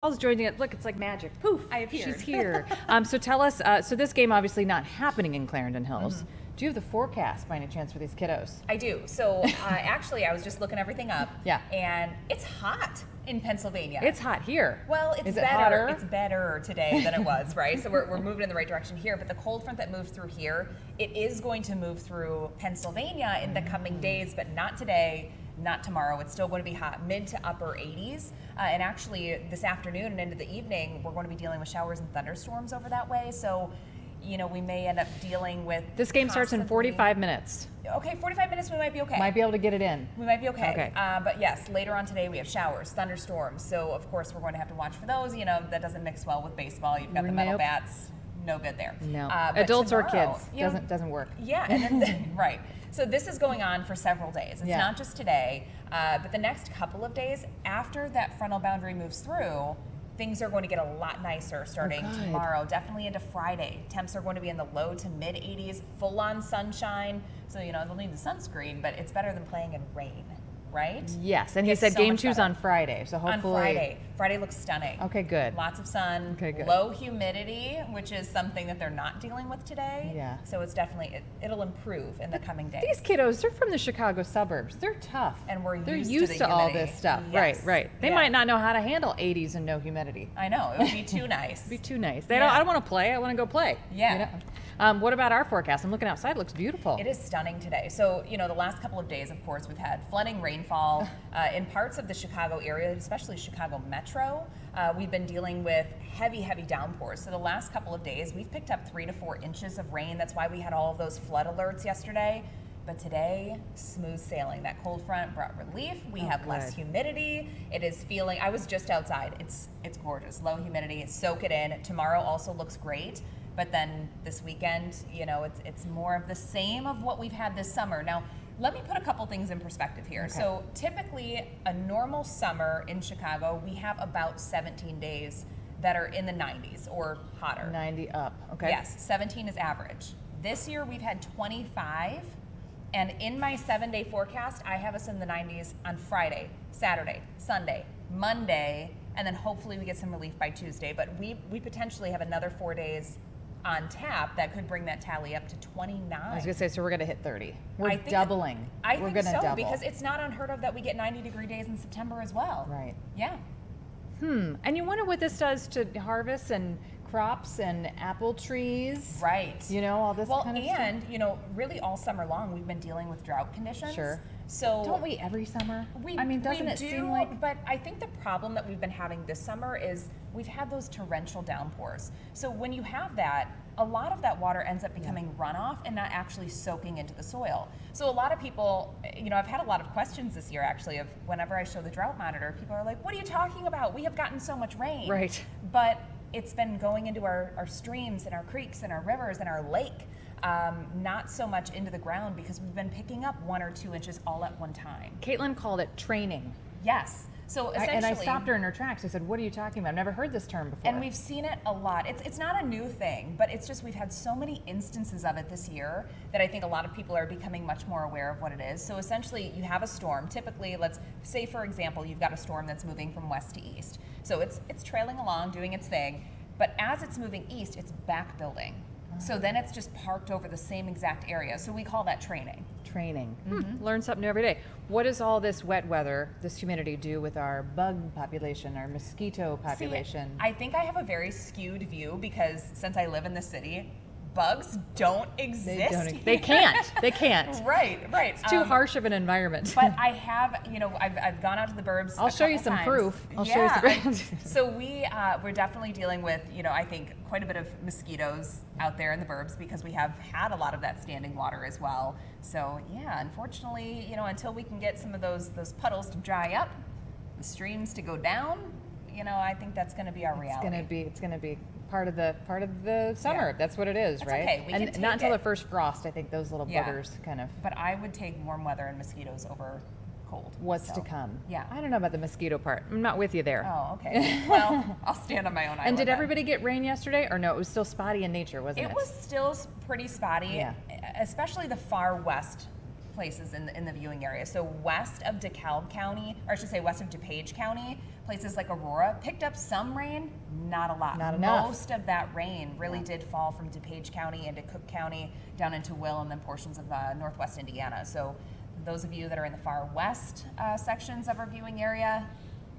Wahls joining it. Look, it's like magic. Poof, I appeared. She's here. So tell us, so this game obviously not happening in Clarendon Hills. Do you have the forecast by any chance for these kiddos? I do. So actually, I was just looking everything up. Yeah. And it's hot in Pennsylvania. It's hot here. Well, it's Is it better. hotter? It's better today than it was, right? So we're moving in the right direction here. But the cold front that moved through here, it is going to move through Pennsylvania in the coming days, but not today. Not tomorrow. It's still going to be hot, mid to upper 80s. And actually, this afternoon and into the evening, we're going to be dealing with showers and thunderstorms over that way. So, you know, we may end up dealing with. This game starts in 45 minutes. Okay, 45 minutes, we might be okay. Might be able to get it in. We might be okay. Okay. But yes, later on today we have showers, thunderstorms. So, of course, we're going to have to watch for those. You know, that doesn't mix well with baseball. You've got the metal bats. No good there. No. But Adults or tomorrow, kids. you know, Doesn't work. Yeah, and then, right. So this is going on for several days. It's Yeah. not just today, but the next couple of days after that frontal boundary moves through, things are going to get a lot nicer starting good. tomorrow, definitely into Friday. Temps are going to be in the low to mid 80s, full on sunshine. So, you know, they'll need the sunscreen, but it's better than playing in rain, right? Yes, and he It's said so game much two's better. on Friday, so hopefully. On Friday. Friday looks stunning. Okay, good. Lots of sun. Okay, good. Low humidity, which is something that they're not dealing with today. Yeah. So it's definitely, it'll improve in the coming days. These kiddos, they're from the Chicago suburbs. They're tough. And they're used to used the to all humidity. this stuff. Yes. Right. They Yeah. might not know how to handle 80s and no humidity. I know, it would be too nice. It'd be too nice. Yeah. I don't want to play. I want to go play. Yeah. You know? What about our forecast? I'm looking outside. It looks beautiful. It is stunning today. So, you know, the last couple of days, of course, we've had flooding rainfall in parts of the Chicago area, especially Chicago Metro. We've been dealing with heavy downpours. So the last couple of days, we've picked up 3 to 4 inches of rain. That's why we had all of those flood alerts yesterday. But today, smooth sailing. That cold front brought relief. We have less good. humidity. It is feeling, I was just outside. It's gorgeous. Low humidity. Soak it in. Tomorrow also looks great. But then this weekend, you know, it's more of the same of what we've had this summer. Now, let me put a couple things in perspective here. Okay. So typically, a normal summer in Chicago, we have about 17 days that are in the 90s or hotter. 90 up. Okay. Yes, 17 is average. This year, we've had 25. And in my 7-day forecast, I have us in the 90s on Friday, Saturday, Sunday, Monday, and then hopefully we get some relief by Tuesday. But we potentially have another 4 days on tap that could bring that tally up to 29. I was going to say, so we're going to hit 30. We're I think doubling. I we're think going to so, double. because it's not unheard of that we get 90-degree days in September as well. Right. Yeah. And you wonder what this does to harvests and crops and apple trees. Right. You know, all this Well, kind of stuff. and, you know, really all summer long, we've been dealing with drought conditions. Sure. So Don't we every summer? We, I mean, doesn't we it do, seem like... But I think the problem that we've been having this summer is we've had those torrential downpours. So when you have that, a lot of that water ends up becoming runoff and not actually soaking into the soil. So a lot of people, you know, I've had a lot of questions this year actually of whenever I show the drought monitor, people are like, what are you talking about? We have gotten so much rain. Right. But it's been going into our streams and our creeks and our rivers and our lake. Not so much into the ground because we've been picking up 1 or 2 inches all at one time. Caitlin called it training. Yes. So essentially, And I stopped her in her tracks. I said, what are you talking about? I've never heard this term before. and we've seen it a lot. It's not a new thing, but it's just we've had so many instances of it this year that I think a lot of people are becoming much more aware of what it is. So essentially, you have a storm. Typically, let's say, for example, you've got a storm that's moving from west to east. So it's trailing along, doing its thing. But as it's moving east, it's back building. So then it's just parked over the same exact area. So we call that training. Training. Learn something new every day. What does all this wet weather, this humidity do with our bug population, our mosquito population? See, I think I have a very skewed view because since I live in the city, bugs don't exist. They can't. They can't. Right. It's too harsh of an environment. But I have, you know, I've gone out to the burbs. I'll show you some proof. I'll show you some. So we're definitely dealing with, you know, I think quite a bit of mosquitoes out there in the burbs because we have had a lot of that standing water as well. So yeah, unfortunately, you know, until we can get some of those puddles to dry up, the streams to go down, you know, I think that's going to be our reality. It's going to be part of the summer. Yeah. That's what it is, That's right? okay. We can And take not until it. the first frost, I think those little boogers kind of. But I would take warm weather and mosquitoes over cold. What's so, to come? Yeah. I don't know about the mosquito part. I'm not with you there. Oh, okay. Well, I'll stand on my own island. And did then. everybody get rain yesterday, or no? It was still spotty in nature, wasn't it? It was still pretty spotty, Yeah. especially the far west places in the viewing area. So west of DeKalb County, or I should say west of DuPage County, places like Aurora picked up some rain, not a lot. Not enough. Most of that rain really did fall from DuPage County into Cook County, down into Will, and then portions of northwest Indiana. So those of you that are in the far west sections of our viewing area,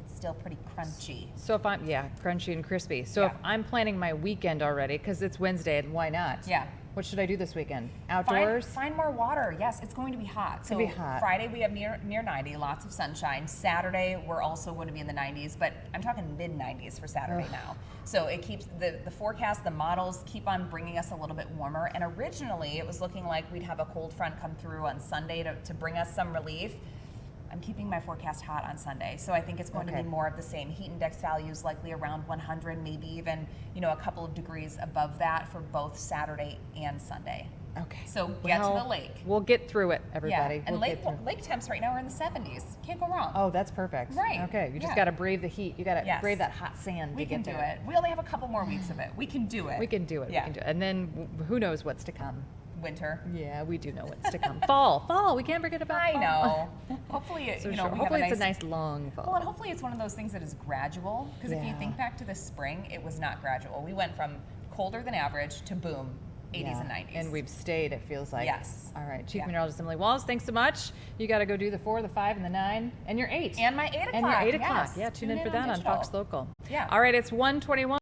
it's still pretty crunchy. So if I'm, crunchy and crispy. So if I'm planning my weekend already, because it's Wednesday, and why not? Yeah. What should I do this weekend? Outdoors? Find more water. Yes, it's going to be hot. It's gonna be hot. Friday we have near 90, lots of sunshine. Saturday we're also going to be in the 90s, but I'm talking mid 90s for Saturday now. So it keeps the forecast, the models keep on bringing us a little bit warmer. And originally it was looking like we'd have a cold front come through on Sunday to bring us some relief. I'm keeping my forecast hot on Sunday, so I think it's going to be more of the same. Heat index values likely around 100, maybe even a couple of degrees above that for both Saturday and Sunday. Okay. So get to the lake. We'll get through it, everybody. Yeah, and We'll lake temps right now are in the 70s. Can't go wrong. Oh, that's perfect. Right. Okay, you just got to brave the heat. You got to Yes. brave that hot sand We to can get do there. it. We only have a couple more weeks of it. We can do it. We can do it. Yeah. We can do it. And then who knows what's to come. Winter. Yeah, we do know what's to come. Fall. We can't forget about I fall. know. Hopefully, So we hopefully have it's a nice long fall. Well, and hopefully it's one of those things that is gradual. Because if you Yeah. think back to the spring, it was not gradual. We went from colder than average to boom, 80s and 90s. And we've stayed, it feels like. Yes. All right. Chief Yeah. Meteorologist Emily Wahls, thanks so much. You got to go do the 4, the 5, and the 9, and your 8. And my 8 o'clock. And your 8 o'clock. yes. Yeah, tune in for on that on digital. Fox Local. Yeah. All right, it's 1:21.